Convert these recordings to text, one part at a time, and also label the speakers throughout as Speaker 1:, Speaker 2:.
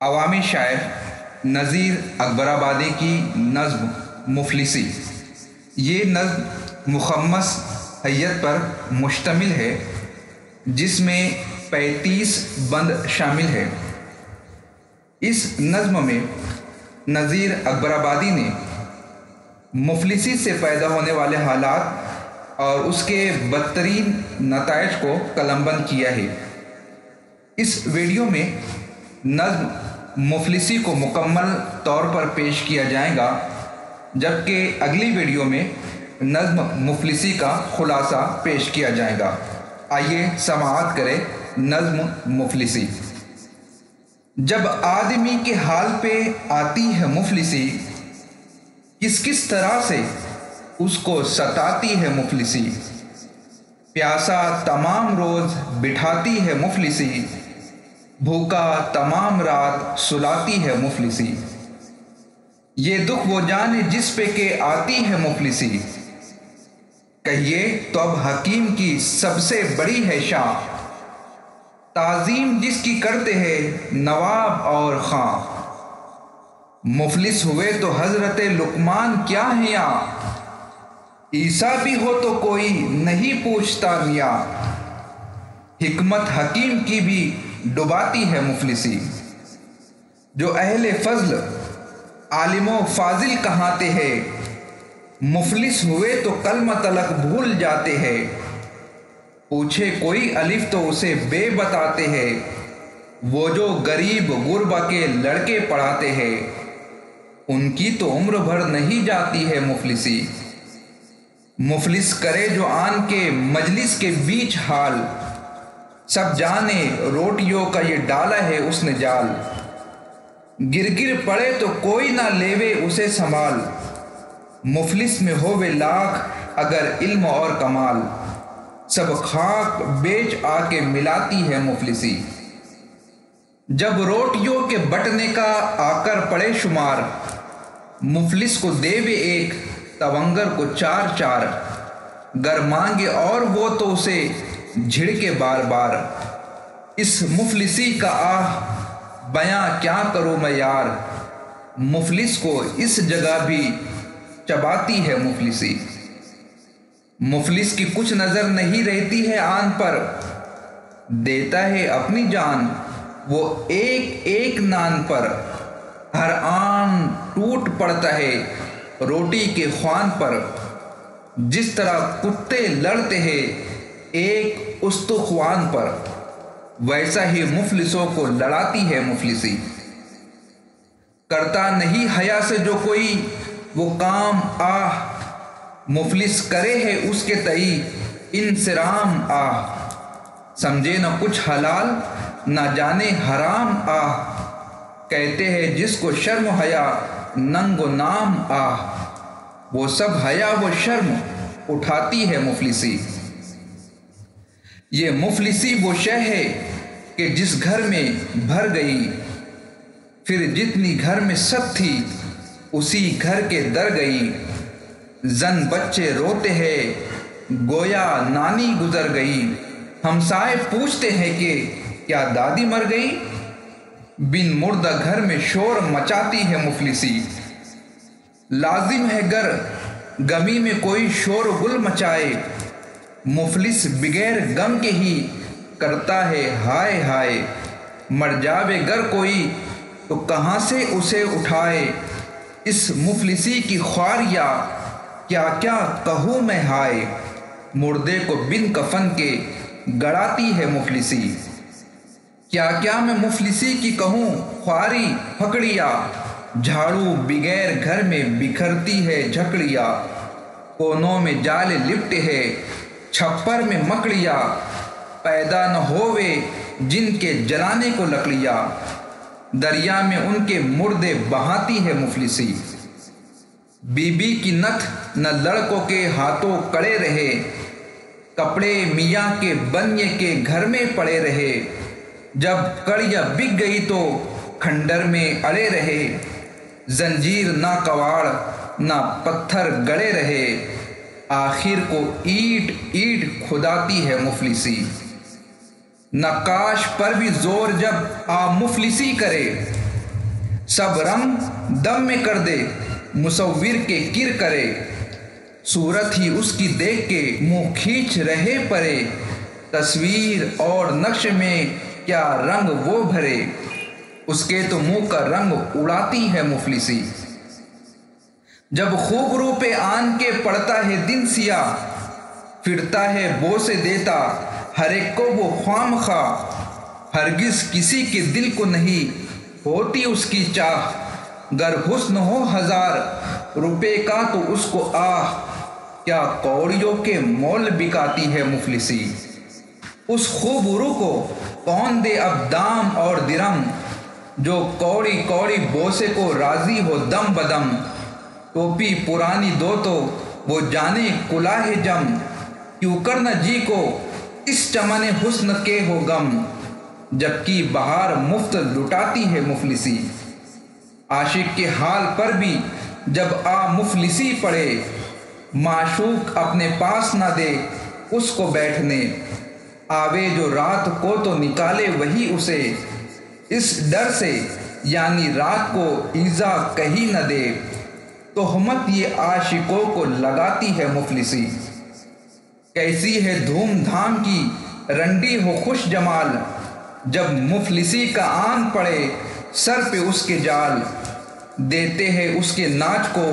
Speaker 1: अवामी शायर नज़ीर अकबराबादी की नज़्म मुफलिसी। ये नज़्म मुखम्मस हैयत पर मुश्तमिल है जिसमें 35 बंद शामिल है। इस नज़्म में नज़ीर अकबराबादी ने मुफलिसी से पैदा होने वाले हालात और उसके बदतरीन नताइज को कलमबंद किया है। इस वीडियो में नज़्म मुफलिसी को मुकम्मल तौर पर पेश किया जाएगा, जबकि अगली वीडियो में नज़्म मुफलिसी का खुलासा पेश किया जाएगा। आइए समाअत करें नज़्म मुफलिसी। जब आदमी के हाल पे आती है मुफलिसी, किस किस तरह से उसको सताती है मुफलिसी। प्यासा तमाम रोज़ बिठाती है मुफलिसी, भूखा तमाम रात सुलाती है मुफलिसी। ये दुख वो जाने जिस पे के आती है मुफलिसी, कहिए तो अब हकीम की सबसे बड़ी है शान। ताज़ीम जिसकी करते हैं नवाब और खां, मुफलिस हुए तो हजरत लुकमान क्या है यहाँ। ईसा भी हो तो कोई नहीं पूछता मियाँ, हिकमत हकीम की भी डुबाती है मुफलिसी। जो अहले फजल आलिमो फाजिल कहाते हैं, मुफलिस हुए तो कलमा तलक भूल जाते हैं। पूछे कोई अलिफ तो उसे बे बताते हैं, वो जो गरीब गुरबा के लड़के पढ़ाते हैं, उनकी तो उम्र भर नहीं जाती है मुफलिसी। मुफलिस करे जो आन के मजलिस के बीच हाल, सब जाने रोटियों का ये डाला है उसने जाल। गिर गिर पड़े तो कोई ना लेवे उसे संभाल, मुफलिस में होवे लाख अगर इल्म और कमाल। सब खाक बेच आके मिलाती है मुफलिसी। जब रोटियों के बटने का आकर पड़े शुमार, मुफलिस को देवे एक तवंगर को चार चार। गर मांगे और वो तो उसे झिड़के बार बार। इस मुफलिसी का आह बयां क्या करूं मैं यार, मुफलिस को इस जगह भी चबाती है मुफलिसी। मुफलिस की कुछ नजर नहीं रहती है आन पर, देता है अपनी जान वो एक एक नान पर। हर आन टूट पड़ता है रोटी के ख्वान पर, जिस तरह कुत्ते लड़ते हैं एक उस्तुख्वान पर, वैसा ही मुफलिसों को लड़ाती है मुफलिसी। करता नहीं हया से जो कोई वो काम आह, मुफलिस करे है उसके तई इंसराम आह। समझे न कुछ हलाल न जाने हराम आह, कहते हैं जिसको शर्म हया नंगो नाम आह। वो सब हया वो शर्म उठाती है मुफलिसी। ये मुफलिसी वो शय है कि जिस घर में भर गई, फिर जितनी घर में सब थी उसी घर के दर गई। जन बच्चे रोते हैं गोया नानी गुजर गई, हमसाए पूछते हैं कि क्या दादी मर गई। बिन मुर्दा घर में शोर मचाती है मुफलिसी। लाजिम है गर गमी में कोई शोर गुल मचाए, मुफलिस बिगैर गम के ही करता है हाय हाय। मर जावे गर कोई तो कहाँ से उसे उठाए, इस मुफलिसी की ख्वारिया क्या क्या कहूँ मैं हाय। मुर्दे को बिन कफन के गड़ाती है मुफलिसी। क्या क्या मैं मुफलिसी की कहूँ ख्वारी फकड़िया, झाड़ू बिगैर घर में बिखरती है झकड़िया। कोनों में जाले लिपटे है छप्पर में मकड़िया, पैदा न होवे जिनके जलाने को लकड़िया। दरिया में उनके मुर्दे बहाती है मुफलिसी। बीबी की नथ न लड़कों के हाथों कड़े रहे, कपड़े मियाँ के बनिए के घर में पड़े रहे। जब कड़िया बिक गई तो खंडर में अड़े रहे, जंजीर ना कवाड़ ना पत्थर गड़े रहे। आखिर को ईट ईट खुदाती है मुफलिसी। नक्काश पर भी जोर जब मुफलिसी करे, सब रंग दम में कर दे, मुसव्विर के किर करे। सूरत ही उसकी देख के मुंह खींच रहे परे, तस्वीर और नक्श में क्या रंग वो भरे। उसके तो मुंह का रंग उड़ाती है मुफलिसी। जब खूब रूपे आन के पड़ता है दिन सिया, फिरता है बोसे देता हर एक को वो ख्वामखा। हरगिज किसी के दिल को नहीं होती उसकी चाह, गर हुस्न हो 1000 रुपए का तो उसको आह। क्या कौड़ियों के मोल बिकाती है मुफलिसी। उस खूबरू को कौन दे अब दाम और दिरम, जो कौड़ी कौड़ी बोसे को राजी हो दम बदम। टोपी पुरानी दो तो वो जाने कुलाहे जम, क्यों कर न जी को इस चमने हुस्न के हो गम। जबकि बहार मुफ्त लुटाती है मुफलिसी। आशिक के हाल पर भी जब आ मुफलिसी पड़े, माशूक अपने पास न दे उसको बैठने। आवे जो रात को तो निकाले वही उसे, इस डर से यानी रात को ईजा कहीं न दे। तोहमत ये आशिकों को लगाती है मुफलिसी। कैसी है धूमधाम की रंडी हो खुश जमाल, जब मुफलिसी का आन पड़े सर पे उसके जाल। देते हैं उसके नाच को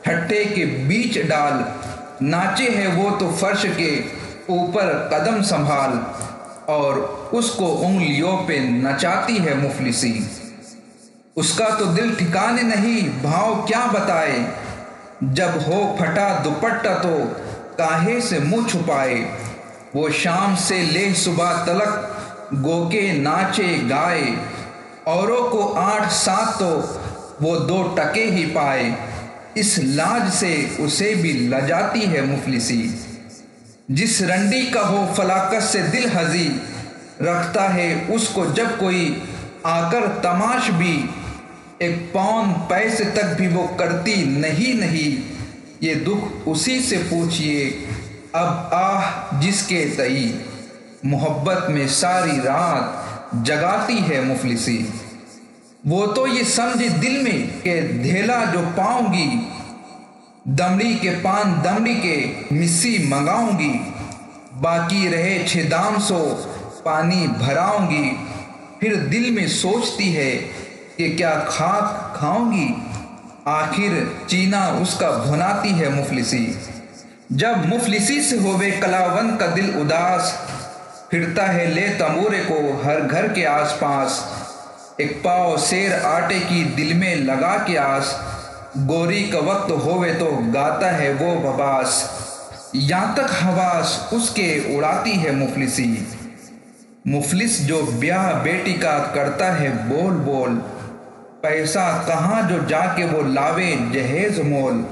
Speaker 1: ठट्टे के बीच डाल, नाचे है वो तो फर्श के ऊपर कदम संभाल। और उसको उंगलियों पे नचाती है मुफलिसी। उसका तो दिल ठिकाने नहीं भाव क्या बताए, जब हो फटा दुपट्टा तो काहे से मुंह छुपाए। वो शाम से ले सुबह तलक गोके नाचे गाए, औरों को 8-7 तो वो 2 टके ही पाए। इस लाज से उसे भी लजाती है मुफलिसी। जिस रंडी का हो फलाकत से दिल हजी, रखता है उसको जब कोई आकर तमाश भी। 1 पौन पैसे तक भी वो करती नहीं। ये दुख उसी से पूछिए अब आह जिसके तई, मोहब्बत में सारी रात जगाती है मुफलिसी। वो तो ये समझे दिल में कि धेला जो पाऊंगी, दमड़ी के पान दमड़ी के मिस्सी मंगाऊंगी। बाकी रहे 6 दाम सो पानी भराऊंगी। फिर दिल में सोचती है कि क्या खाक खाऊंगी, आखिर चीना उसका भुनाती है मुफलिसी। जब मुफलिसी से होवे कलावंत का दिल उदास, फिरता है ले तंबूरे को हर घर के आसपास। 1 पाव सेर आटे की दिल में लगा के आस, गोरी का वक्त होवे तो गाता है वो बबास। यहाँ तक हवास उसके उड़ाती है मुफलिसी। मुफलिस जो ब्याह बेटी का करता है बोल बोल, पैसा कहाँ जो जाके वो लावे जहेज मोल।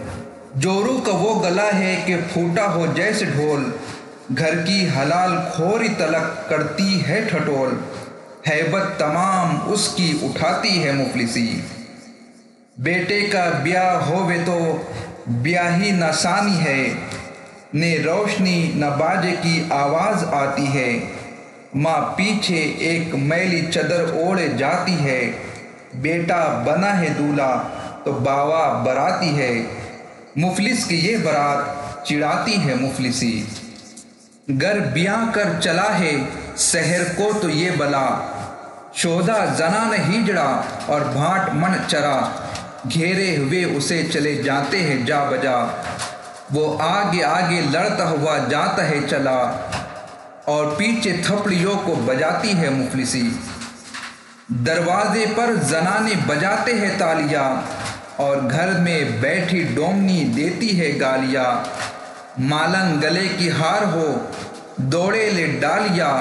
Speaker 1: जोरू का वो गला है कि फूटा हो जैसे ढोल, घर की हलाल खोरी तलक करती है ठटोल। हैबत तमाम उसकी उठाती है मुफलिसी। बेटे का ब्याह होवे तो ब्याही नसानी है, ने रोशनी न बाजे की आवाज आती है। माँ पीछे एक मैली चदर ओढ़े जाती है, बेटा बना है दूल्हा तो बावा बराती है। मुफलिस की ये बारात चिढ़ाती है मुफलिसी। गर ब्याह कर चला है शहर को तो ये बला, शोधा जनान हिजड़ा और भाट मन चरा। घेरे हुए उसे चले जाते हैं जा बजा, वो आगे आगे लड़ता हुआ जाता है चला। और पीछे थपड़ियों को बजाती है मुफलिसी। दरवाजे पर जनाने बजाते हैं तालियां, और घर में बैठी डोमनी देती है गालियां। मालन गले की हार हो दौड़े ले डालिया,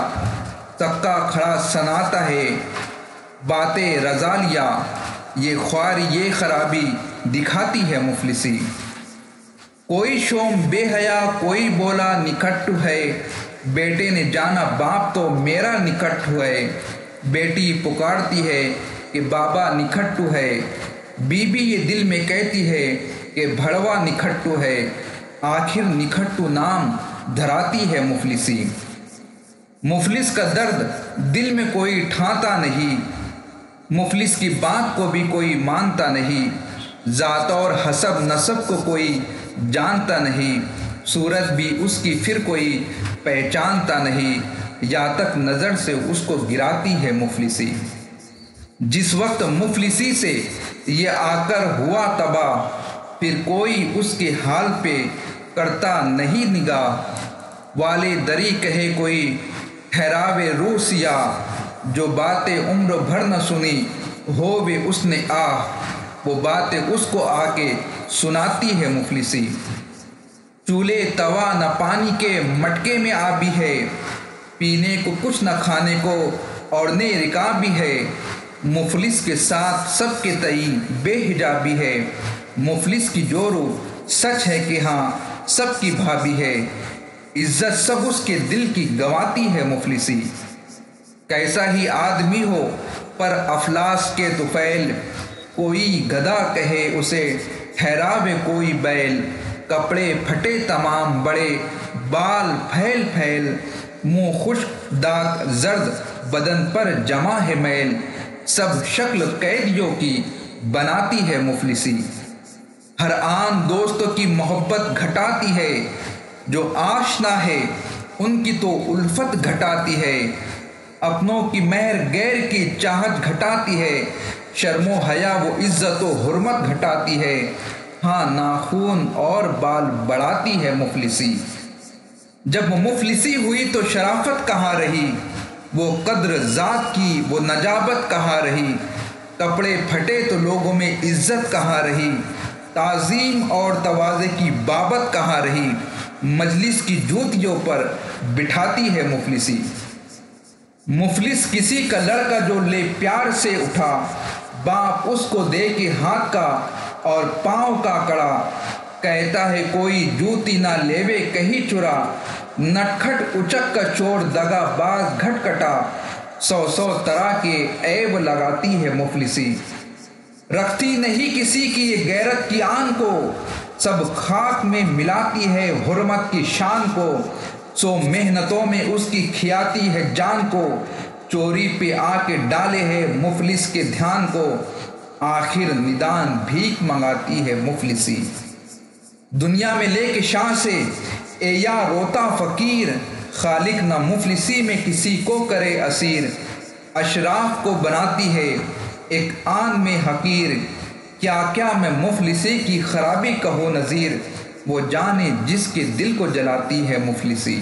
Speaker 1: तक्का खड़ा सनाता है बातें रजालिया। ये ख्वारी ये खराबी दिखाती है मुफलिसी। कोई शोम बेहया कोई बोला निकट्टू है, बेटे ने जाना बाप तो मेरा निकट्टू है। बेटी पुकारती है कि बाबा निकट्टू है, बीबी ये दिल में कहती है कि भड़वा निकट्टू है। आखिर निकट्टू नाम धराती है मुफलिसी। मुफलिस का दर्द दिल में कोई ठाता नहीं, मुफलिस की बात को भी कोई मानता नहीं, ज़ात और हसब नसब को कोई जानता नहीं, सूरत भी उसकी फिर कोई पहचानता नहीं, या तक नज़र से उसको गिराती है मुफलिसी। जिस वक्त मुफलिसी से ये आकर हुआ तबाह, फिर कोई उसके हाल पे करता नहीं निगाह। वाले दरी कहे कोई ठहरावे रूसिया, जो बातें उम्र भर न सुनी हो वे उसने वो बातें उसको आके सुनाती है मुफलिसी। चूल्हे तवा न पानी के मटके में आबी है, पीने को कुछ न खाने को ओढ़ने रिकाबी है। मुफलिस के साथ सबके तई बेहिजाबी है, मुफलिस की जोरू सच है कि हाँ सबकी भाभी है। इज्जत सब उसके दिल की गवाती है मुफलिसी। कैसा ही आदमी हो पर अफलास के तुफैल, कोई गधा कहे उसे ठहरावे कोई बैल। कपड़े फटे तमाम बड़े बाल फैल फैल, मुँह खुश्क दाग जर्द बदन पर जमा है मैल। सब शक्ल कैदियों की बनाती है मुफलिसी। हर आन दोस्तों की मोहब्बत घटाती है, जो आशना है उनकी तो उल्फत घटाती है। अपनों की मेहर गैर की चाहत घटाती है, शर्मो हया वो इज्जत व हुर्मत घटाती है। हाँ नाखून और बाल बढ़ाती है मुफलिसी। जब मुफलिसी हुई तो शराफत कहाँ रही, वो कद्र ज़ात की वो नजाबत कहाँ रही। कपड़े फटे तो लोगों में इज्जत कहाँ रही, ताज़ीम और तवाज़े की बाबत कहाँ रही। मजलिस की जूतियों पर बिठाती है मुफलिसी। मुफलिस किसी का लड़का जो ले प्यार से उठा, बाप उसको दे के हाथ का और पाँव का कड़ा। कहता है कोई जूती ना लेवे कहीं चुरा, नटखट उचक का चोर दगाबाज घटकटा। सौ सौ तरह के ऐब लगाती है मुफलिसी। रखती नहीं किसी की ये गैरत की आन को, सब खाक में मिलाती है हुर्मत की शान को। सो मेहनतों में उसकी खियाती है जान को, चोरी पे आके डाले है मुफलिस के ध्यान को। आखिर निदान भीख मंगाती है मुफलिसी। दुनिया में लेके शाह से ए या रोता फ़कीर, खालिक न मुफलिसी में किसी को करे असीर। अशराफ को बनाती है एक आन में हकीर, क्या क्या मैं मुफलिसी की खराबी कहो नज़ीर। वो जाने जिसके दिल को जलाती है मुफलिसी।